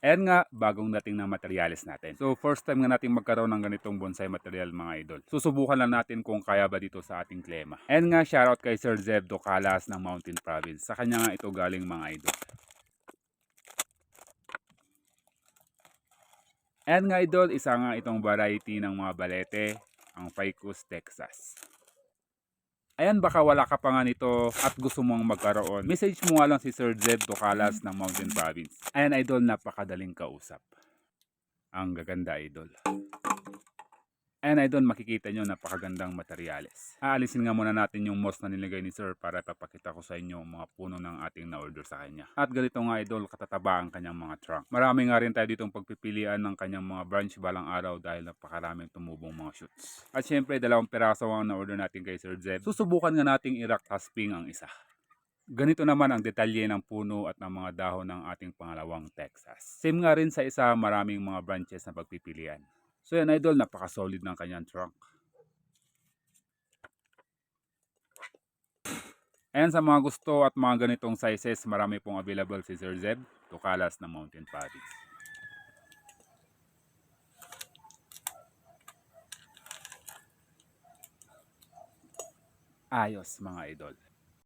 Ayan nga, bagong dating ng materials natin. So first time nga natin magkaroon ng ganitong bonsai material mga idol. Susubukan lang natin kung kaya ba dito sa ating klema. Ayan nga, shoutout kay Sir Zeb Docalas ng Mountain Province. Sa kanya nga ito galing mga idol. Ayan nga idol, isa nga itong variety ng mga balete, ang Ficus Texas. Ayan, baka wala ka pa nga nito at gusto mong magkaroon. Message mo nga lang si Sir Zeb Docalas ng Mountain Province. Ayan idol, napakadaling kausap. Ang gaganda idol. Ayan idol, makikita nyo napakagandang materyales. Aalisin nga muna natin yung moss na nilagay ni Sir para papakita ko sa inyo ang mga puno ng ating na-order sa kanya. At ganito nga idol, katataba ang kanyang mga trunk. Marami nga rin tayo ditong pagpipilian ng kanyang mga branch balang araw dahil napakaraming tumubong mga shoots. At syempre, 2 piraso ang na-order natin kay Sir Zeb. Susubukan nga nating i-rock tasping ang isa. Ganito naman ang detalye ng puno at ng mga dahon ng ating pangalawang Texas. Same nga rin sa isa, maraming mga branches na pagpipilian. So yan idol, napaka-solid ng kanyang trunk. Ayan, sa mga gusto at mga ganitong sizes, marami pong available si Sir Zeb Docalas ng Mountain Province. Ayos mga idol.